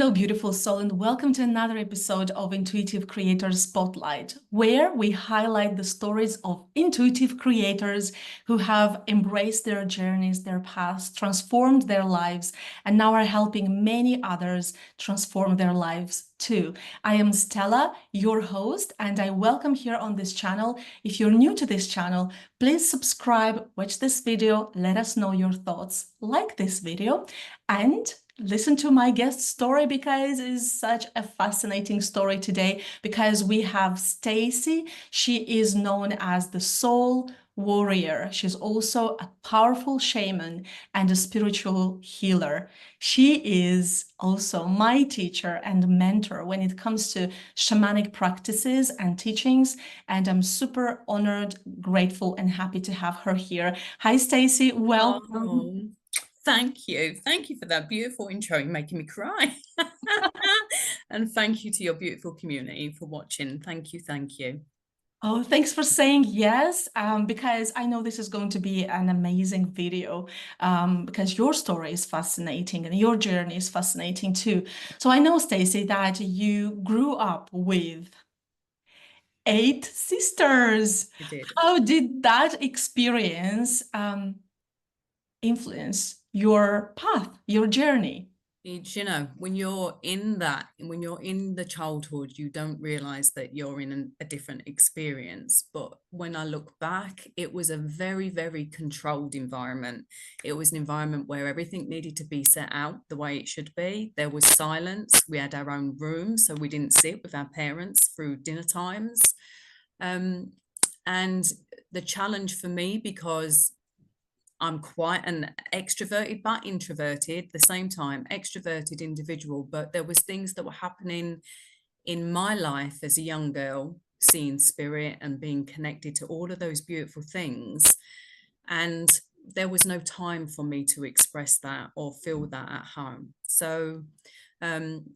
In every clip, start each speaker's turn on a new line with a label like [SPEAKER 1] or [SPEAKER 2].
[SPEAKER 1] Hello, beautiful soul, and welcome to another episode of Intuitive Creator Spotlight, where we highlight the stories of intuitive creators who have embraced their journeys, their paths, transformed their lives, and now are helping many others transform their lives too. I am Stella, your host, and I welcome here on this channel. If you're new to this channel, please subscribe, watch this video, let us know your thoughts, like this video, and listen to my guest story because it's such a fascinating story today because we have Stacy. She is known as the soul warrior. She's also a powerful shaman and a spiritual healer. She is also my teacher and mentor when it comes to shamanic practices and teachings, and I'm super honored, grateful, and happy to have her here. Hi, Stacy. Welcome.
[SPEAKER 2] Oh, thank you. Thank you for that beautiful intro. You're making me cry. And thank you to your beautiful community for watching. Thank you. Thank you.
[SPEAKER 1] Oh, thanks for saying yes, because I know this is going to be an amazing video, because your story is fascinating and your journey is fascinating too. So I know, Stacy, that you grew up with 8 sisters.
[SPEAKER 2] You did.
[SPEAKER 1] How did that experience influence your path, your journey?
[SPEAKER 2] You know, when you're in the childhood, you don't realize that you're in a different experience. But when I look back, it was a very, very controlled environment. It was an environment where everything needed to be set out the way it should be. There was silence. We had our own room, so we didn't sit with our parents through dinner times. Um, and the challenge for me, because I'm quite an extroverted but introverted at the same time, extroverted individual, but there was things that were happening in my life as a young girl, seeing spirit and being connected to all of those beautiful things. And there was no time for me to express that or feel that at home. So um,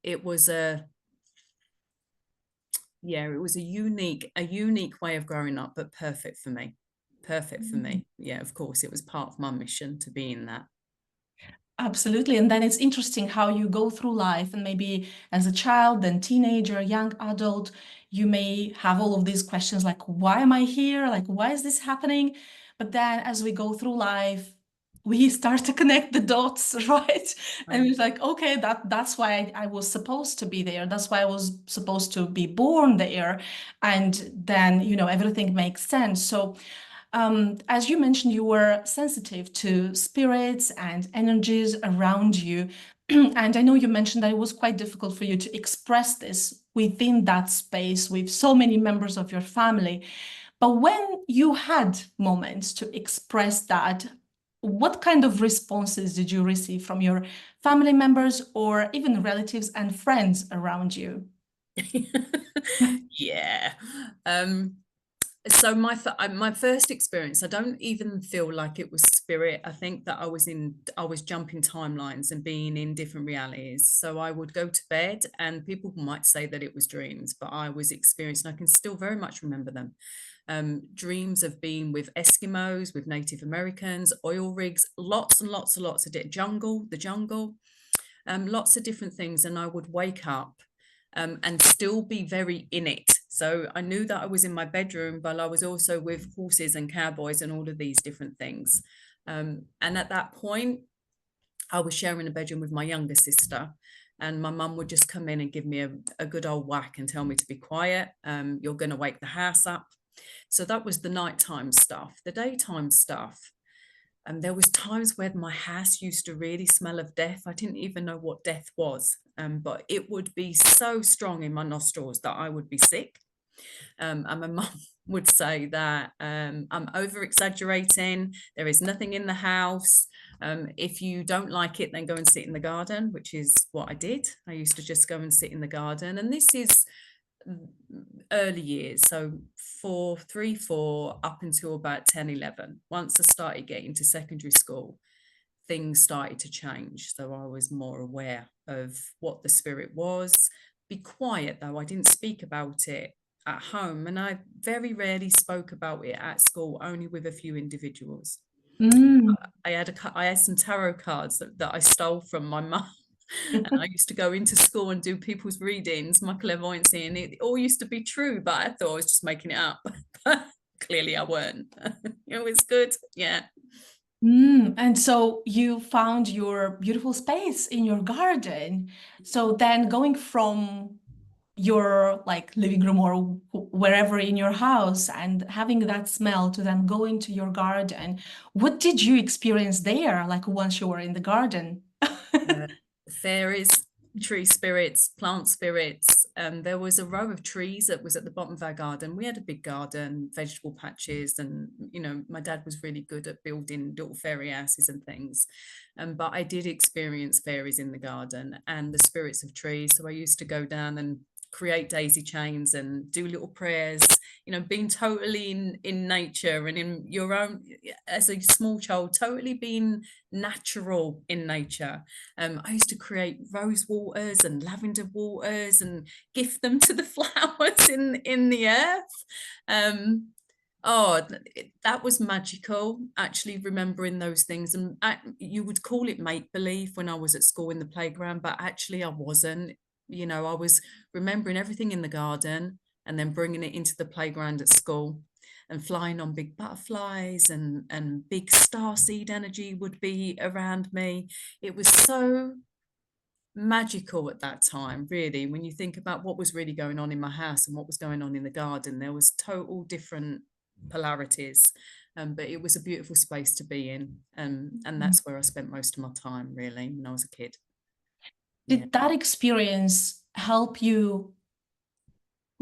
[SPEAKER 2] it was a it was a unique way of growing up, but perfect for me. Perfect for me. Yeah, of course, it was part of my mission to be in that.
[SPEAKER 1] Absolutely. And then it's interesting how you go through life, and maybe as a child, then teenager, young adult, you may have all of these questions like, why am I here? Like, why is this happening? But then as we go through life, we start to connect the dots, right? And
[SPEAKER 2] Right.
[SPEAKER 1] it's like, okay, that's why I was supposed to be there. That's why I was supposed to be born there. And then, everything makes sense. So as you mentioned, you were sensitive to spirits and energies around you. And I know you mentioned that it was quite difficult for you to express this within that space with so many members of your family. But when you had moments to express that, what kind of responses did you receive from your family members or even relatives and friends around you?
[SPEAKER 2] Yeah. So my first experience, I don't even feel like it was spirit. I think that I was jumping timelines and being in different realities. So I would go to bed and people might say that it was dreams, but I was experiencing, I can still very much remember them. Dreams of being with Eskimos, with Native Americans, oil rigs, lots and lots and lots of the jungle, lots of different things. And I would wake up and still be very in it. So I knew that I was in my bedroom, but I was also with horses and cowboys and all of these different things. And at that point, I was sharing a bedroom with my younger sister, and my mum would just come in and give me a good old whack and tell me to be quiet. You're going to wake the house up. So that was the nighttime stuff. The daytime stuff, and there was times where my house used to really smell of death. I didn't even know what death was, but it would be so strong in my nostrils that I would be sick. And my mum would say that I'm over exaggerating. There is nothing in the house. If you don't like it, then go and sit in the garden, which is what I did. I used to just go and sit in the garden. And this is early years, so 4 up until about 10, 11. Once I started getting to secondary school, things started to change, so I was more aware of what the spirit was. Be quiet though, I didn't speak about it at home, and I very rarely spoke about it at school, only with a few individuals.
[SPEAKER 1] Mm.
[SPEAKER 2] I had some tarot cards that I stole from my mum And I used to go into school and do people's readings, my clairvoyancy, and it all used to be true, but I thought I was just making it up. But clearly I weren't. It was good. Yeah.
[SPEAKER 1] And so you found your beautiful space in your garden. So then going from your like living room or wherever in your house and having that smell to then going to your garden, what did you experience there, like once you were in the garden?
[SPEAKER 2] uh, Fairies, tree spirits, plant spirits. There was a row of trees that was at the bottom of our garden. We had a big garden, vegetable patches, and my dad was really good at building little fairy houses and things. But I did experience fairies in the garden and the spirits of trees. So I used to go down and create daisy chains and do little prayers, being totally in nature and in your own, as a small child, totally being natural in nature. I used to create rose waters and lavender waters and gift them to the flowers in the earth. Um, oh, that was magical, actually remembering those things. And you would call it make-believe when I was at school in the playground, but actually I wasn't. I was remembering everything in the garden and then bringing it into the playground at school and flying on big butterflies, and big star seed energy would be around me. It was so magical at that time, really. When you think about what was really going on in my house and what was going on in the garden, there was total different polarities. But it was a beautiful space to be in, and that's where I spent most of my time, really, when I was a kid. Yeah.
[SPEAKER 1] Did that experience help you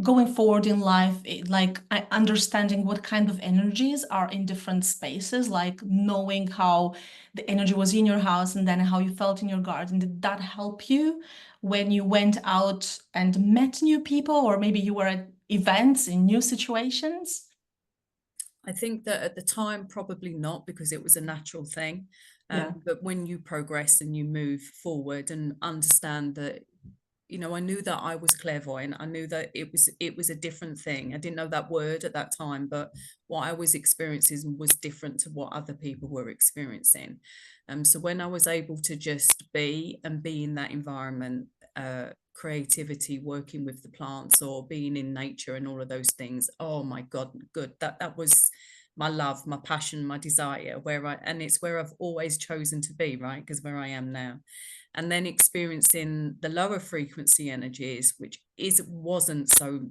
[SPEAKER 1] going forward in life, like understanding what kind of energies are in different spaces, like knowing how the energy was in your house and then how you felt in your garden? Did that help you when you went out and met new people, or maybe you were at events in new situations?
[SPEAKER 2] I think that at the time, probably not, because it was a natural thing.
[SPEAKER 1] Yeah.
[SPEAKER 2] But when you progress and you move forward and understand that, I knew that I was clairvoyant. I knew that it was a different thing. I didn't know that word at that time, but what I was experiencing was different to what other people were experiencing. So when I was able to just be in that environment, creativity, working with the plants or being in nature and all of those things, oh my God, good. That was my love, my passion, my desire, and it's where I've always chosen to be, right? Because where I am now. And then experiencing the lower frequency energies, which wasn't so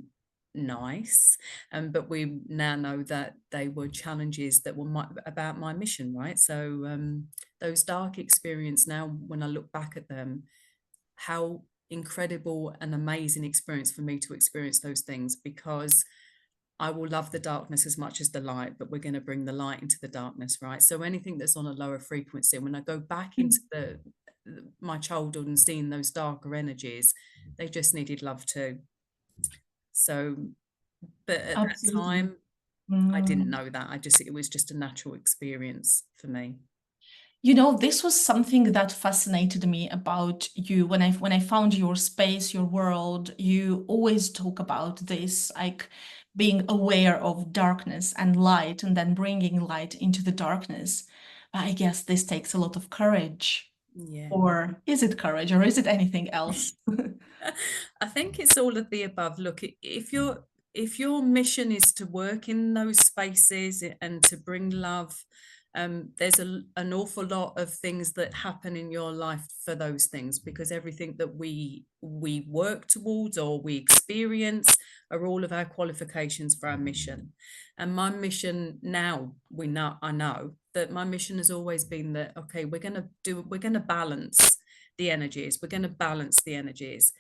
[SPEAKER 2] nice. But we now know that they were challenges that were about my mission, right? So those dark experience now, when I look back at them, how incredible and amazing experience for me to experience those things, because I will love the darkness as much as the light, but we're going to bring the light into the darkness, right? So anything that's on a lower frequency, when I go back into my childhood and seeing those darker energies, they just needed love too. So, but at that
[SPEAKER 1] Absolutely.
[SPEAKER 2] time, I didn't
[SPEAKER 1] Mm.
[SPEAKER 2] know that. It was just a natural experience for me.
[SPEAKER 1] You know, this was something that fascinated me about you when I found your space, your world. You always talk about this, like being aware of darkness and light, and then bringing light into the darkness. I guess this takes a lot of courage.
[SPEAKER 2] Yeah.
[SPEAKER 1] Or is it courage, or is it anything else?
[SPEAKER 2] I think it's all of the above. Look, if your mission is to work in those spaces and to bring love, there's an awful lot of things that happen in your life for those things, because everything that we work towards or we experience are all of our qualifications for our mission. And my mission now, I know that my mission has always been that, okay, we're gonna balance the energies. We're going to balance the energies.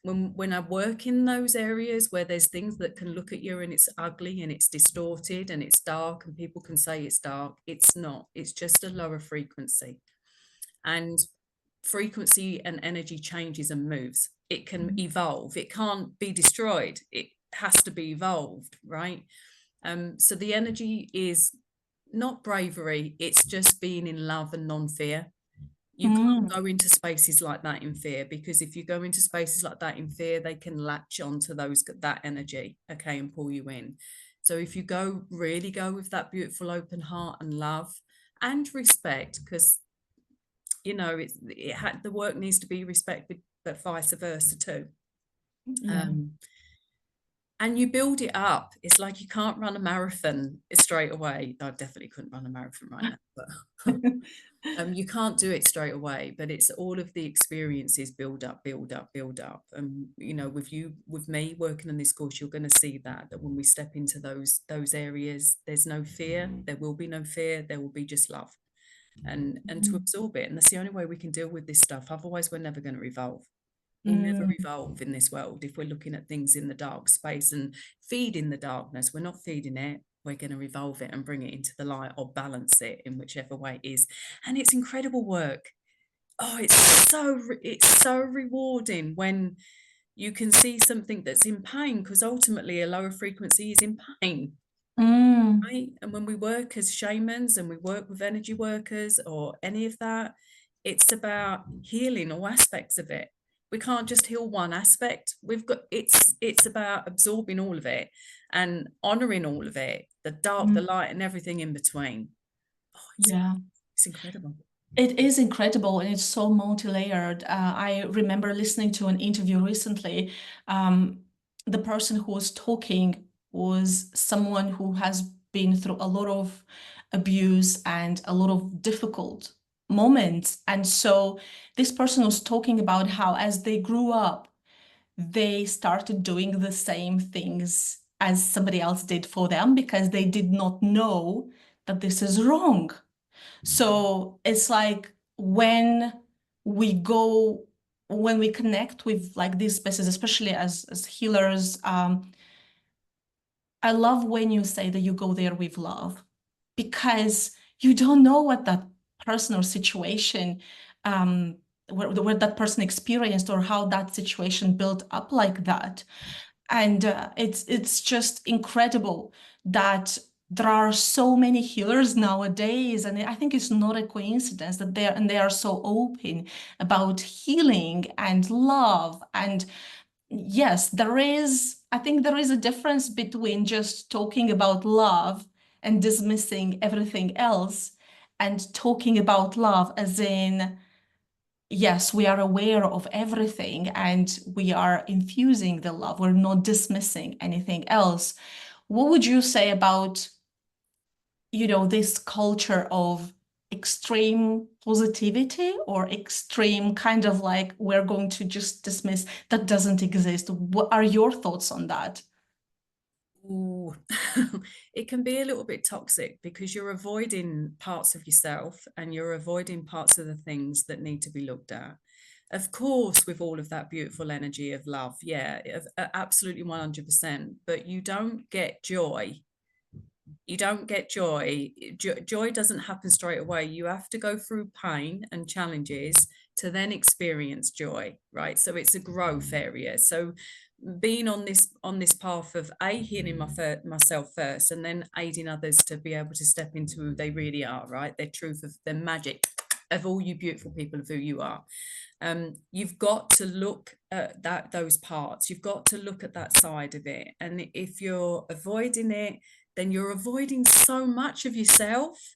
[SPEAKER 2] When I work in those areas where there's things that can look at you and it's ugly and it's distorted and it's dark and people can say it's dark, it's not. It's just a lower frequency. And frequency and energy changes and moves. It can evolve. It can't be destroyed. It has to be evolved, right? So the energy is not bravery. It's just being in love and non-fear. You can't
[SPEAKER 1] Mm,
[SPEAKER 2] go into spaces like that in fear, because if you go into spaces like that in fear, they can latch onto that energy, okay, and pull you in. So if you really go with that beautiful open heart and love and respect, because you know, the work needs to be respected, but vice versa too.
[SPEAKER 1] Yeah.
[SPEAKER 2] Um, and you build it up. It's like you can't run a marathon straight away. I definitely couldn't run a marathon right now, but you can't do it straight away. But it's all of the experiences build up, build up, build up. And you know, with me working on this course, you're going to see that when we step into those areas, there's no fear. There will be no fear. There will be just love, and to absorb it. And that's the only way we can deal with this stuff. Otherwise, we're never going to evolve. We'll never
[SPEAKER 1] Mm,
[SPEAKER 2] evolve in this world if we're looking at things in the dark space and feeding the darkness. We're not feeding it. We're going to evolve it and bring it into the light or balance it in whichever way it is. And it's incredible work. Oh, it's so rewarding when you can see something that's in pain, because ultimately a lower frequency is in pain.
[SPEAKER 1] mm,
[SPEAKER 2] Right? And when we work as shamans and we work with energy workers or any of that, it's about healing all aspects of it. We can't just heal one aspect. It's about absorbing all of it and honoring all of it, the dark, the
[SPEAKER 1] mm.
[SPEAKER 2] light, and everything in between. Oh,
[SPEAKER 1] Yeah.
[SPEAKER 2] it's incredible.
[SPEAKER 1] It is incredible and it's so multi-layered. I remember listening to an interview recently. Um, the person who was talking was someone who has been through a lot of abuse and a lot of difficult moments. And so this person was talking about how, as they grew up, they started doing the same things as somebody else did for them because they did not know that this is wrong. So it's like we go, when we connect with like these spaces, especially as healers, I love when you say that you go there with love because you don't know what that person or situation, where that person experienced or how that situation built up like that. And it's just incredible that there are so many healers nowadays, and I think it's not a coincidence that they are so open about healing and love. And yes, I think there is a difference between just talking about love and dismissing everything else, and talking about love as in, yes, we are aware of everything and we are infusing the love. We're not dismissing anything else. What would you say about, this culture of extreme positivity or extreme kind of like we're going to just dismiss that doesn't exist? What are your thoughts on that?
[SPEAKER 2] Ooh. It can be a little bit toxic because you're avoiding parts of yourself and you're avoiding parts of the things that need to be looked at. Of course, with all of that beautiful energy of love, yeah, absolutely 100%. But you don't get joy. You don't get joy. Joy doesn't happen straight away. You have to go through pain and challenges to then experience joy, right? So it's a growth area. So being on this path of healing myself first, and then aiding others to be able to step into who they really are, right? Their truth, of their magic, of all you beautiful people, of who you are. You've got to look at those parts. You've got to look at that side of it. And if you're avoiding it, then you're avoiding so much of yourself.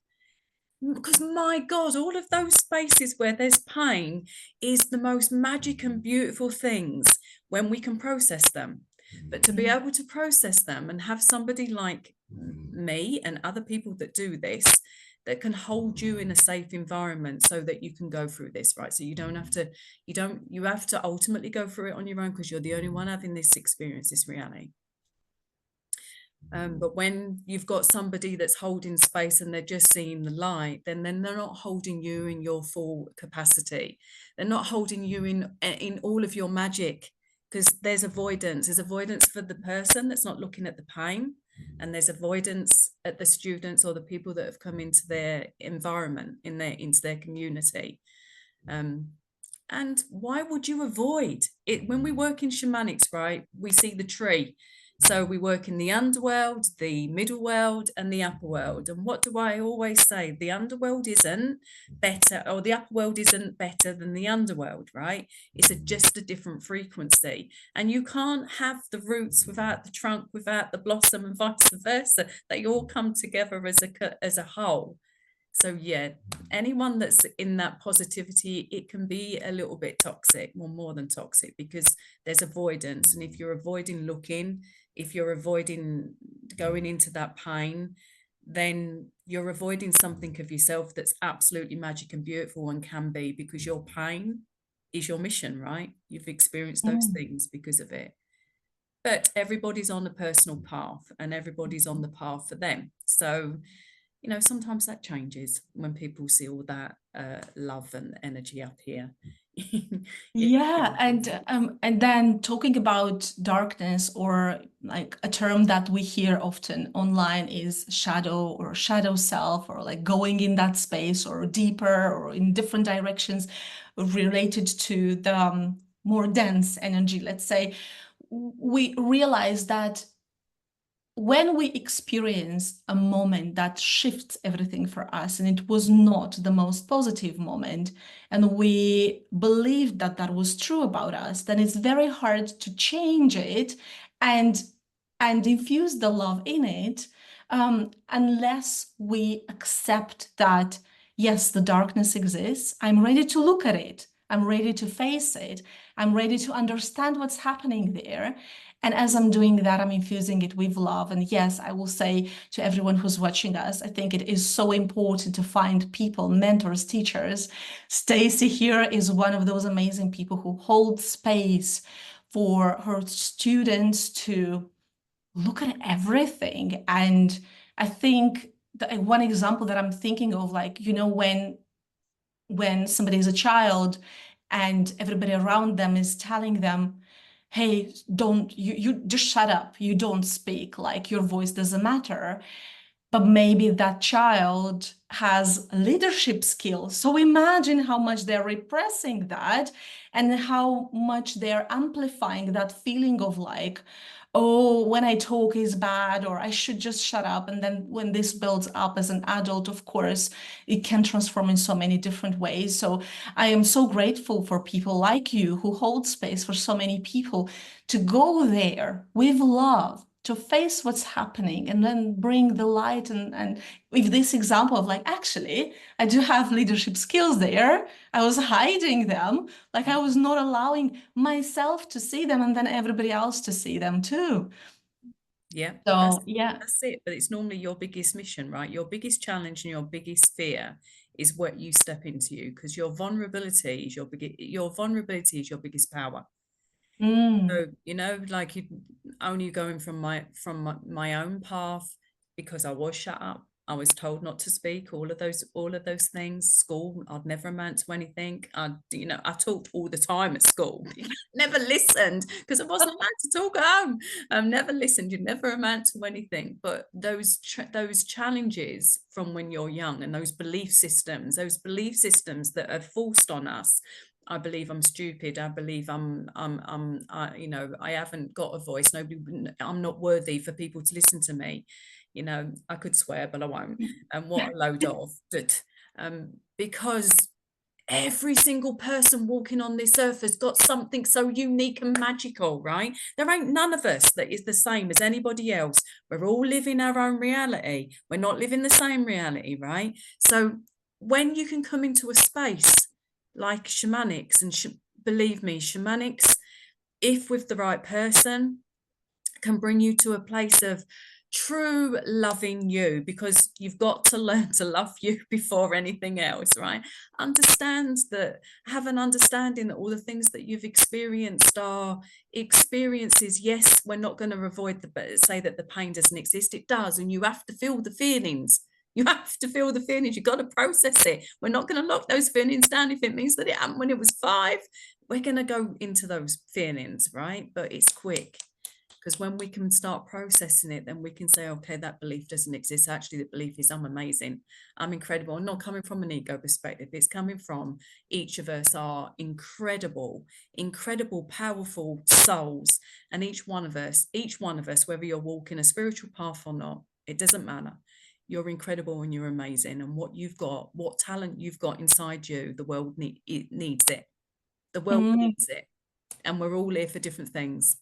[SPEAKER 2] Because my God, all of those spaces where there's pain is the most magic and beautiful things when we can process them. But to be
[SPEAKER 1] Mm.
[SPEAKER 2] able to process them and have somebody like me and other people that do this, that can hold you in a safe environment so that you can go through this, right? So you have to ultimately go through it on your own because you're the only one having this experience, this reality. But when you've got somebody that's holding space and they're just seeing the light, then they're not holding you in your full capacity. They're not holding you in all of your magic, because there's avoidance. There's avoidance for the person that's not looking at the pain, and there's avoidance at the students or the people that have come into their environment, into their community. And why would you avoid it? When we work in shamanics, right, we see the tree. So we work in the underworld, the middle world, and the upper world. And what do I always say? The underworld isn't better, or the upper world isn't better than the underworld, right? It's just a different frequency. And you can't have the roots without the trunk, without the blossom, and vice versa. They all come together as a whole. So yeah, anyone that's in that positivity, it can be a little bit toxic, well, more than toxic, because there's avoidance. And if you're avoiding looking, if you're avoiding going into that pain, then you're avoiding something of yourself that's absolutely magic and beautiful and can be, because your pain is your mission, right? You've experienced those
[SPEAKER 1] Mm.
[SPEAKER 2] things because of it. But everybody's on a personal path, and everybody's on the path for them. So, you know, sometimes that changes when people see all that love and energy up here. It
[SPEAKER 1] Yeah,
[SPEAKER 2] changes.
[SPEAKER 1] and then talking about darkness, or like a term that we hear often online is shadow or shadow self, or like going in that space or deeper or in different directions related to the more dense energy, let's say. We realize that when we experience a moment that shifts everything for us, and it was not the most positive moment, and we believed that that was true about us, then it's very hard to change it and infuse the love in it, unless we accept that yes, the darkness exists. I'm ready to look at it. I'm ready to face it. I'm ready to understand what's happening there. And as I'm doing that, I'm infusing it with love. And yes, I will say to everyone who's watching us, I think it is so important to find people, mentors, teachers. Stacy here is one of those amazing people who hold space for her students to look at everything. And I think one example that I'm thinking of, like, when somebody is a child and everybody around them is telling them, hey, don't you just shut up, you don't speak, like your voice doesn't matter. But maybe that child has leadership skills. So imagine how much they're repressing that, and how much they're amplifying that feeling of like, oh, when I talk is bad, or I should just shut up. And then when this builds up as an adult, of course, it can transform in so many different ways. So I am so grateful for people like you who hold space for so many people to go there with love, to face what's happening, and then bring the light. And with this example of like, actually, I do have leadership skills there. I was hiding them, like I was not allowing myself to see them, and then everybody else to see them too.
[SPEAKER 2] Yeah,
[SPEAKER 1] So yeah.
[SPEAKER 2] that's it. But it's normally your biggest mission, right? Your biggest challenge and your biggest fear is what you step into, you, because your vulnerability is your vulnerability is your biggest power.
[SPEAKER 1] Mm.
[SPEAKER 2] So, you know, like you only going from my own path, because I was shut up. I was told not to speak, all of those things. School, I'd never amount to anything. I talked all the time at school. Never listened because I wasn't allowed to talk at home. Never listened. You never amount to anything. But those challenges from when you're young, and those belief systems that are forced on us. I believe I'm stupid. I believe I haven't got a voice. I'm not worthy for people to listen to me. You know, I could swear, but I won't. And what a load of that. Because every single person walking on this earth has got something so unique and magical, right? There ain't none of us that is the same as anybody else. We're all living our own reality. We're not living the same reality, right? So when you can come into a space like shamanics, and believe me, shamanics, if with the right person, can bring you to a place of true loving you, because you've got to learn to love you before anything else, right? Have an understanding that all the things that you've experienced are experiences. Yes, we're not going to say that the pain doesn't exist. It does, and you have to feel the feelings. You have to feel the feelings. You've got to process it. We're not going to lock those feelings down if it means that it happened when it was 5. We're going to go into those feelings, right? But it's quick. Because when we can start processing it, then we can say, okay, that belief doesn't exist. Actually, the belief is I'm amazing, I'm incredible. And not coming from an ego perspective, it's coming from each of us are incredible, incredible, powerful souls. And each one of us, whether you're walking a spiritual path or not, it doesn't matter. You're incredible and you're amazing. And what you've got, what talent you've got inside you, the world needs it. The world
[SPEAKER 1] Mm.
[SPEAKER 2] needs it. And we're all here for different things.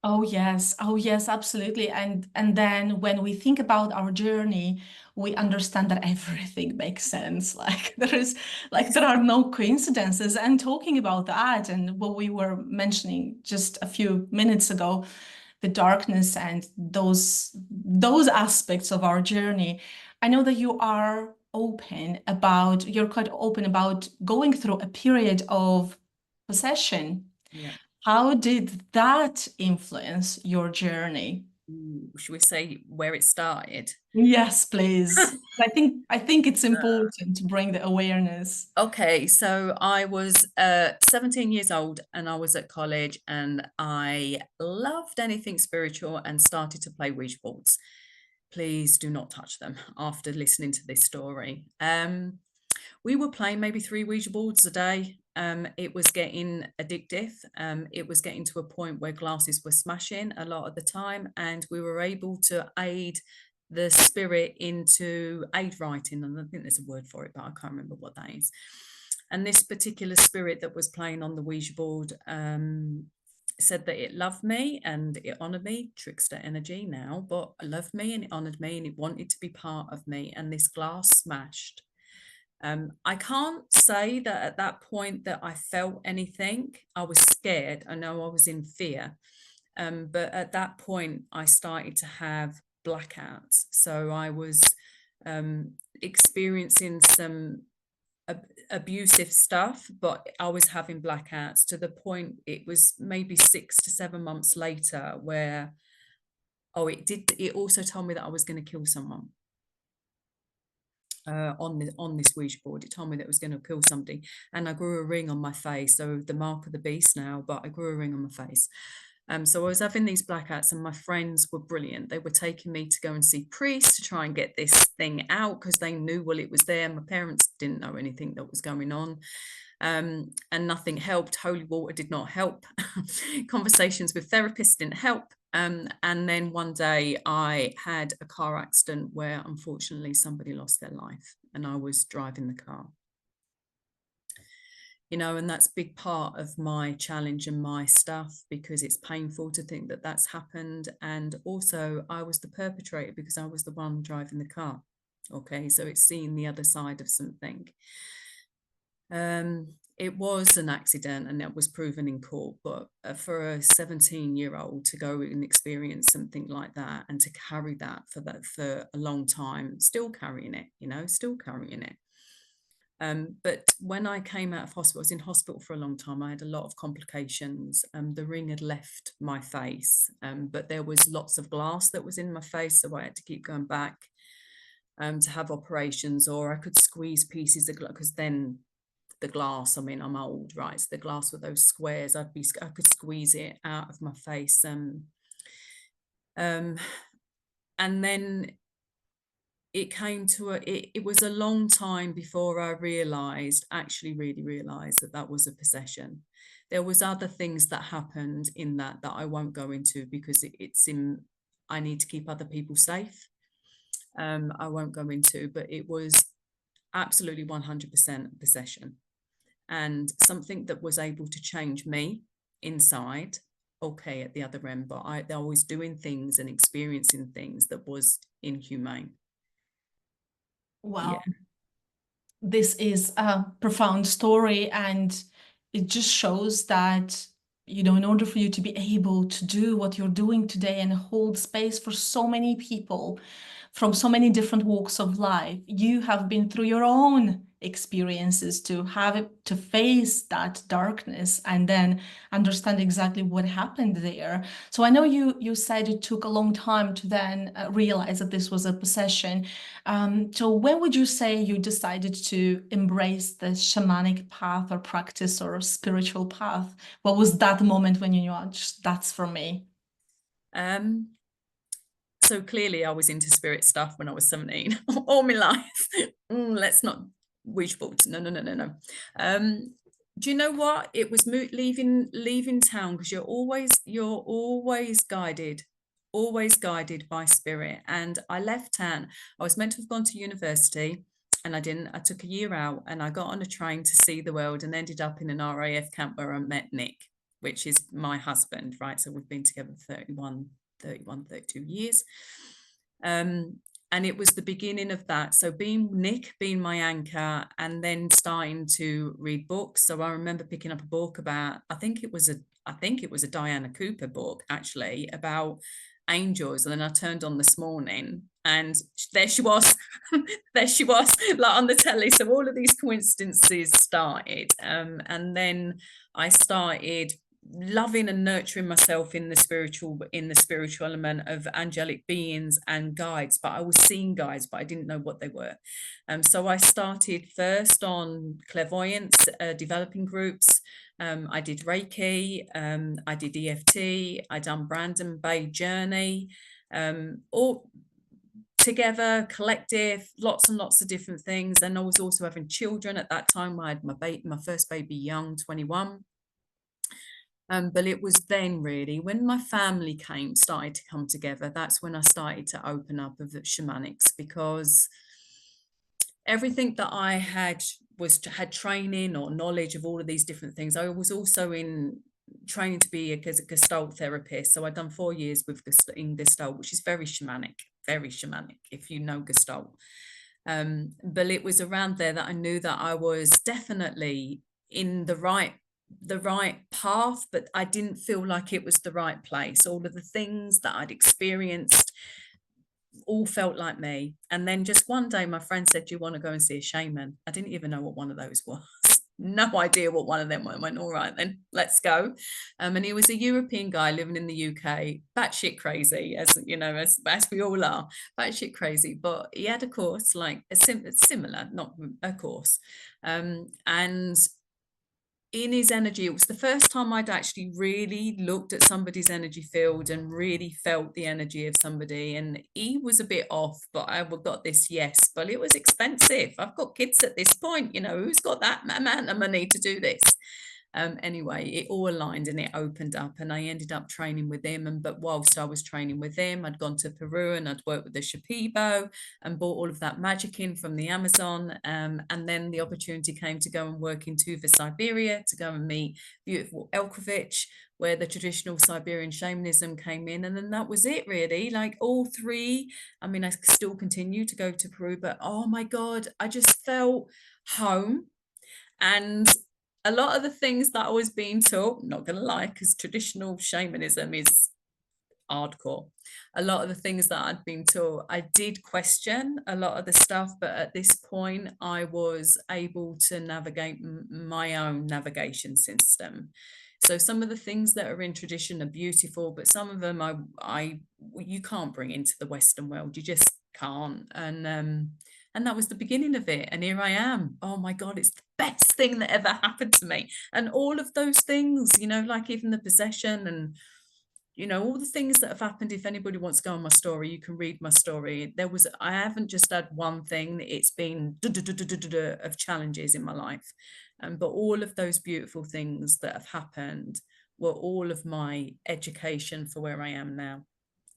[SPEAKER 1] Oh yes, absolutely. And then when we think about our journey, we understand that everything makes sense. Like there are no coincidences. And talking about that and what we were mentioning just a few minutes ago, the darkness and those aspects of our journey. I know that you're quite open about going through a period of possession.
[SPEAKER 2] Yeah.
[SPEAKER 1] How did that influence your journey?
[SPEAKER 2] Should we say where it started?
[SPEAKER 1] Yes, please. I think it's important to bring the awareness.
[SPEAKER 2] Okay, so I was 17 years old and I was at college and I loved anything spiritual and started to play Ouija boards. Please do not touch them after listening to this story. We were playing maybe 3 Ouija boards a day. It was getting addictive. It was getting to a point where glasses were smashing a lot of the time, and we were able to aid the spirit into aid writing. And I think there's a word for it, but I can't remember what that is. And this particular spirit that was playing on the Ouija board said that it loved me and it honored me, trickster energy now, but it loved me and it honored me and it wanted to be part of me. And this glass smashed. I can't say that at that point that I felt anything. I was scared. I know I was in fear. But at that point, I started to have blackouts. So I was experiencing some abusive stuff, but I was having blackouts to the point it was maybe 6 to 7 months later where, it also told me that I was going to kill someone. On this Ouija board, it told me that it was going to kill somebody, and I grew a ring on my face, so the mark of the beast now. But I grew a ring on my face. So I was having these blackouts, and my friends were brilliant. They were taking me to go and see priests to try and get this thing out because they knew, well, it was there. My parents didn't know anything that was going on. And nothing helped. Holy water did not help. Conversations with therapists didn't help. And then one day I had a car accident where unfortunately somebody lost their life and I was driving the car. And that's a big part of my challenge and my stuff because it's painful to think that that's happened. And also I was the perpetrator because I was the one driving the car. Okay, so it's seeing the other side of something. It was an accident and it was proven in court, but for a 17-year-old to go and experience something like that and to carry that for a long time, still carrying it, still carrying it. But when I came out of hospital, I was in hospital for a long time. I had a lot of complications. The ring had left my face, but there was lots of glass that was in my face, so I had to keep going back to have operations, or I could squeeze pieces of glass because then the glass, I mean, I'm old, right? So the glass with those squares, I could squeeze it out of my face. And then it came to it was a long time before I actually really realized that was a possession. There was other things that happened in that I won't go into because I need to keep other people safe. I won't go into, but it was absolutely 100% possession. And something that was able to change me inside, okay, at the other end, but I was doing things and experiencing things that was inhumane.
[SPEAKER 1] Wow.
[SPEAKER 2] Yeah.
[SPEAKER 1] This is a profound story, and it just shows that, in order for you to be able to do what you're doing today and hold space for so many people from so many different walks of life, you have been through your own experiences to face that darkness and then understand exactly what happened there. So I know you said it took a long time to then realize that this was a possession. So when would you say you decided to embrace the shamanic path or practice or spiritual path? What was that moment when you knew, that's for me?
[SPEAKER 2] So clearly I was into spirit stuff when I was 17 all my life. Let's not wish boards. No. Do you know what? It was leaving town because you're always guided by spirit. And I left town. I was meant to have gone to university and I didn't. I took a year out and I got on a train to see the world and ended up in an RAF camp where I met Nick. which is my husband, right? So we've been together 32 years. And it was the beginning of that. So Nick being my anchor, and then starting to read books. So I remember picking up a book about, I think it was a Diana Cooper book, actually, about angels. And then I turned on this morning, and there she was. There she was, like on the telly. So all of these coincidences started. And then I started loving and nurturing myself in the spiritual element of angelic beings and guides. But I was seeing guides, but I didn't know what they were. So I started first on clairvoyance, developing groups. I did Reiki, I did EFT, I done Brandon Bay Journey, all together, collective, lots and lots of different things. And I was also having children at that time. I had my first baby young, 21. But it was then really when my family started to come together, that's when I started to open up of the shamanics, because everything that I had training or knowledge of all of these different things. I was also in training to be a Gestalt therapist. So I'd done 4 years in Gestalt, which is very shamanic, if you know Gestalt. But it was around there that I knew that I was definitely in the right path, but I didn't feel like it was the right place. All of the things that I'd experienced all felt like me. And then just one day my friend said, do you want to go and see a shaman? I didn't even know what one of those was. No idea what one of them was. I went, all right, then let's go. And he was a European guy living in the UK, batshit crazy, as you know, as we all are, batshit crazy. But he had a course, like a similar, not a course. And in his energy, it was the first time I'd actually really looked at somebody's energy field and really felt the energy of somebody. And he was a bit off, but I got this, yes, but it was expensive. I've got kids at this point, who's got that amount of money to do this? Anyway, it all aligned and it opened up, and I ended up training with him. But whilst I was training with him, I'd gone to Peru and I'd worked with the Shipibo and bought all of that magic in from the Amazon. And then the opportunity came to go and work in Tuva, Siberia, to go and meet beautiful Elkovich, where the traditional Siberian shamanism came in. And then that was it, really. Like all three. I mean, I still continue to go to Peru, but oh my God, I just felt home. And a lot of the things that I was being taught, not going to lie, because traditional shamanism is hardcore. A lot of the things that I'd been taught, I did question a lot of the stuff, but at this point, I was able to navigate my own navigation system. So some of the things that are in tradition are beautiful, but some of them you can't bring into the Western world. You just can't. And that was the beginning of it. And here I am. Oh my God, it's the best thing that ever happened to me. And all of those things, like even the possession and, all the things that have happened. If anybody wants to go on my story, you can read my story. I haven't just had one thing. It's been of challenges in my life. But all of those beautiful things that have happened were all of my education for where I am now.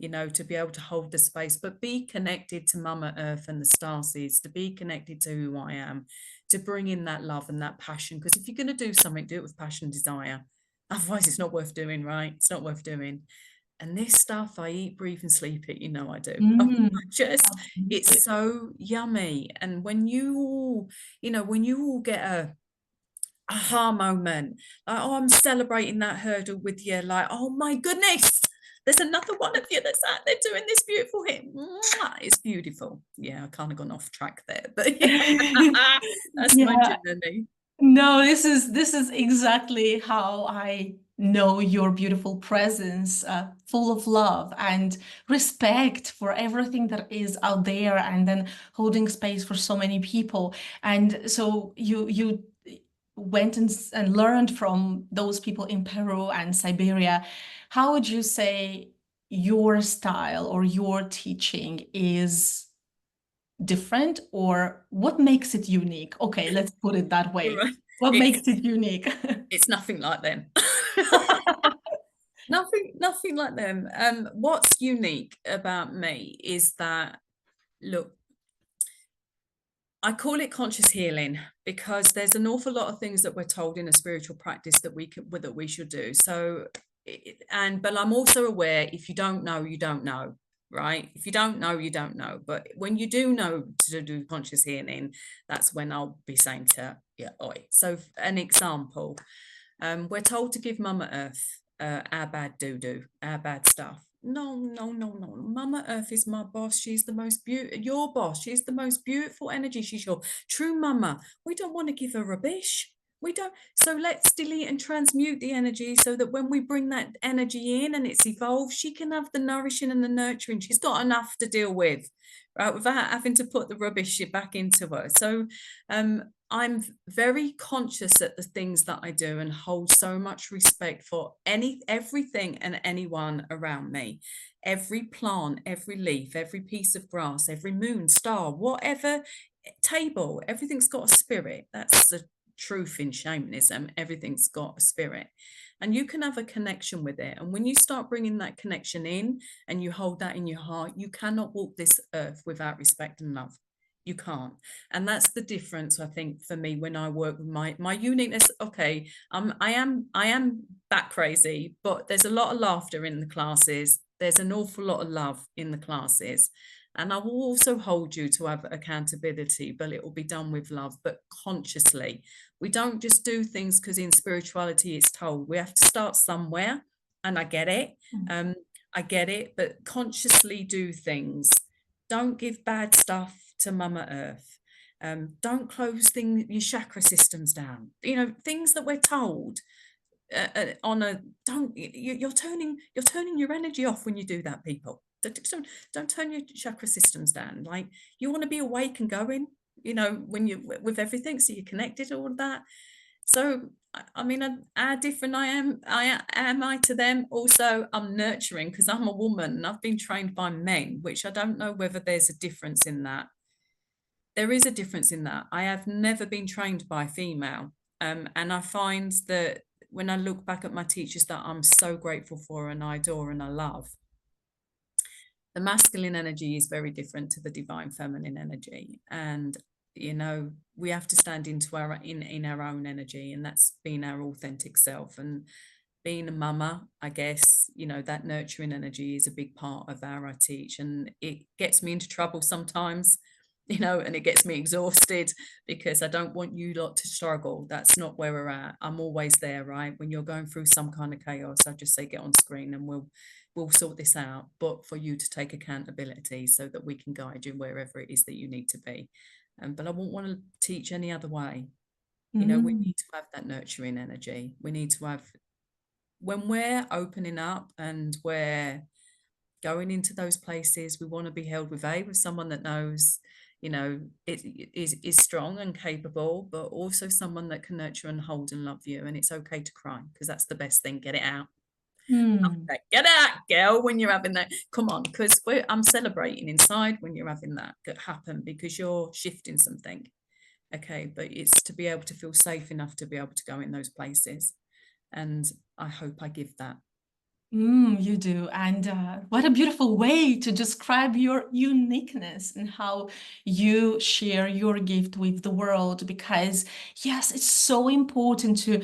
[SPEAKER 2] To be able to hold the space, but be connected to Mama Earth and the starseeds, to be connected to who I am, to bring in that love and that passion. Because if you're going to do something, do it with passion and desire. Otherwise, it's not worth doing, right? It's not worth doing. And this stuff, I eat, breathe, and sleep it. I do. It's so yummy. And when you all get a aha moment, like, oh, I'm celebrating that hurdle with you, like, oh my goodness, there's another one of you that's out there doing this beautiful hit. It's beautiful. Yeah, I kind of gone off track there, but yeah, that's my journey.
[SPEAKER 1] No, this is exactly how I know your beautiful presence, full of love and respect for everything that is out there, and then holding space for so many people. And so you went and learned from those people in Peru and Siberia. How would you say your style or your teaching is different, or what makes it unique? Okay, let's put it that way.
[SPEAKER 2] Right.
[SPEAKER 1] What makes it unique?
[SPEAKER 2] It's nothing like them. Nothing like them. What's unique about me is that, look, I call it conscious healing because there's an awful lot of things that we're told in a spiritual practice that we should do. So, but I'm also aware, if you don't know, you don't know, right? If you don't know, you don't know. But when you do know to do conscious healing, that's when I'll be saying to yeah, oi. So an example, we're told to give Mama Earth our bad doo-doo, our bad stuff. No, no, no, no. Mama Earth is my boss. She's the most beautiful, your boss. She's the most beautiful energy. She's your true mama. We don't want to give her rubbish. We don't. So let's delete and transmute the energy so that when we bring that energy in and it's evolved, she can have the nourishing and the nurturing. She's got enough to deal with, right? Without having to put the rubbish back into her. So I'm very conscious at the things that I do and hold so much respect for everything and anyone around me. Every plant, every leaf, every piece of grass, every moon, star, whatever table, everything's got a spirit. That's the truth in shamanism. Everything's got a spirit. And you can have a connection with it. And when you start bringing that connection in and you hold that in your heart, you cannot walk this earth without respect and love. You can't. And that's the difference, I think, for me when I work with my uniqueness. Okay, I am bat crazy, but there's a lot of laughter in the classes. There's an awful lot of love in the classes. And I will also hold you to have accountability, but it will be done with love, but consciously. We don't just do things because in spirituality it's told. We have to start somewhere, and I get it. I get it, but consciously do things. Don't give bad stuff to Mama Earth. Don't close your chakra systems down. You know, things that we're told on a you're turning your energy off when you do that, people. Don't turn your chakra systems down. Like, you want to be awake and going, you know, when you with everything, so you're connected, all of that. So I mean, how different I to them. Also, I'm nurturing because I'm a woman and I've been trained by men, which I don't know whether there's a difference in that. There is a difference in that. I have never been trained by a female. And I find that when I look back at my teachers that I'm so grateful for and I adore and I love, the masculine energy is very different to the divine feminine energy. And, you know, we have to stand into in our own energy, and that's being our authentic self. And being a mama, I guess, you know, that nurturing energy is a big part of our I teach, and it gets me into trouble sometimes, you know, and it gets me exhausted because I don't want you lot to struggle. That's not where we're at. I'm always there, right? When you're going through some kind of chaos, I just say get on screen and we'll sort this out, but for you to take accountability so that we can guide you wherever it is that you need to be. But I won't want to teach any other way. You know, we need to have that nurturing energy. We need to have, when we're opening up and we're going into those places, we want to be held with someone that knows, you know, it is strong and capable, but also someone that can nurture and hold and love you. And it's okay to cry, because that's the best thing. Get it out. Okay, get out, girl, when you're having that. Come on, because I'm celebrating inside when you're having that happen, because you're shifting something. Okay, but it's to be able to feel safe enough to be able to go in those places. And I hope I give that.
[SPEAKER 1] You do. And what a beautiful way to describe your uniqueness and how you share your gift with the world. Because, yes, it's so important to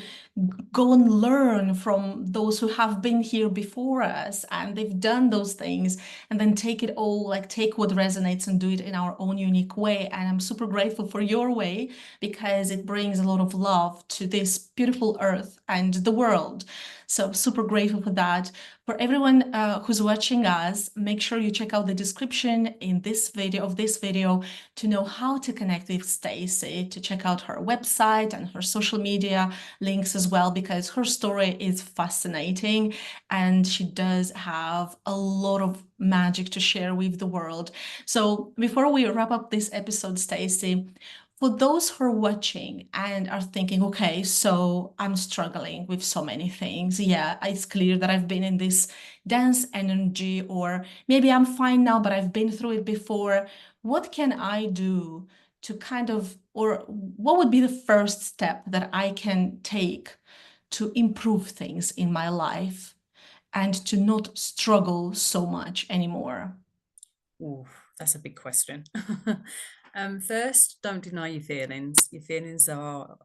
[SPEAKER 1] go and learn from those who have been here before us and they've done those things, and then take it all, like take what resonates and do it in our own unique way. And I'm super grateful for your way, because it brings a lot of love to this beautiful earth and the world. So super grateful for that. For everyone who's watching us, make sure you check out the description in this video to know how to connect with Stacy, to check out her website and her social media links as well, because her story is fascinating and she does have a lot of magic to share with the world. So before we wrap up this episode, Stacy, for those who are watching and are thinking, okay, so I'm struggling with so many things. Yeah, it's clear that I've been in this dense energy, or maybe I'm fine now, but I've been through it before. What can I do to kind of, or what would be the first step that I can take to improve things in my life and to not struggle so much anymore?
[SPEAKER 2] Oh, that's a big question. First, don't deny your feelings. Your feelings are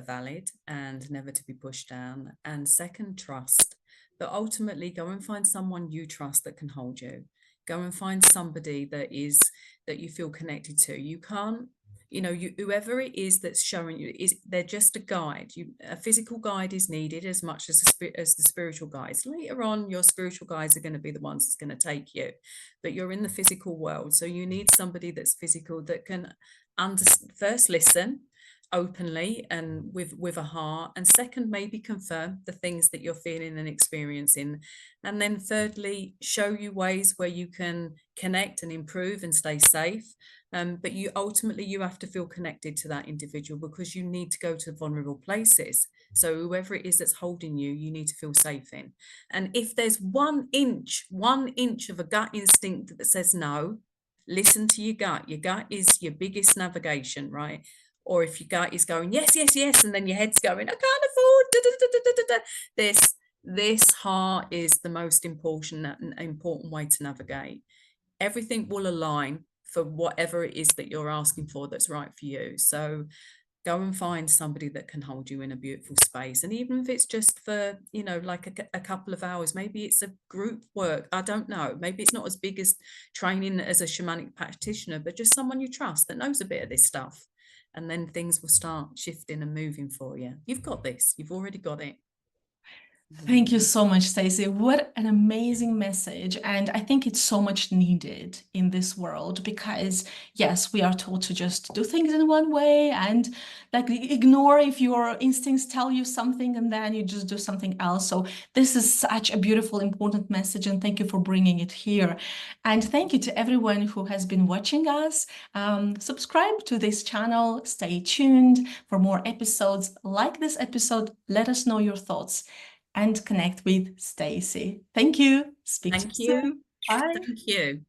[SPEAKER 2] valid and never to be pushed down. And second, trust. But ultimately, go and find someone you trust that can hold you. Go and find somebody that you feel connected to. You can't, whoever it is that's showing you, is they're just a guide. A physical guide is needed as much as the spiritual guides. Later on, your spiritual guides are going to be the ones that's going to take you, but you're in the physical world, so you need somebody that's physical that can first listen openly and with a heart, and second, maybe confirm the things that you're feeling and experiencing, and then thirdly, show you ways where you can connect and improve and stay safe. But you have to feel connected to that individual, because you need to go to vulnerable places. So whoever it is that's holding you, you need to feel safe in. And if there's 1 inch of a gut instinct that says no, listen to your gut. Your gut is your biggest navigation, right? Or if your gut is going, yes, yes, yes, and then your head's going, I can't afford, da, da, da, da, da, da. This heart is the most important way to navigate. Everything will align for whatever it is that you're asking for that's right for you. So go and find somebody that can hold you in a beautiful space. And even if it's just for, like a couple of hours, maybe it's a group work. I don't know. Maybe it's not as big as training as a shamanic practitioner, but just someone you trust that knows a bit of this stuff. And then things will start shifting and moving for you. You've got this. You've already got it.
[SPEAKER 1] Thank you so much, Stacey. What an amazing message. And I think it's so much needed in this world because, yes, we are told to just do things in one way and like ignore if your instincts tell you something and then you just do something else. So this is such a beautiful, important message. And thank you for bringing it here. And thank you to everyone who has been watching us. Subscribe to this channel. Stay tuned for more episodes like this episode. Let us know your thoughts and connect with Stacy. Thank you. Speak to you soon. Bye.
[SPEAKER 2] Thank you.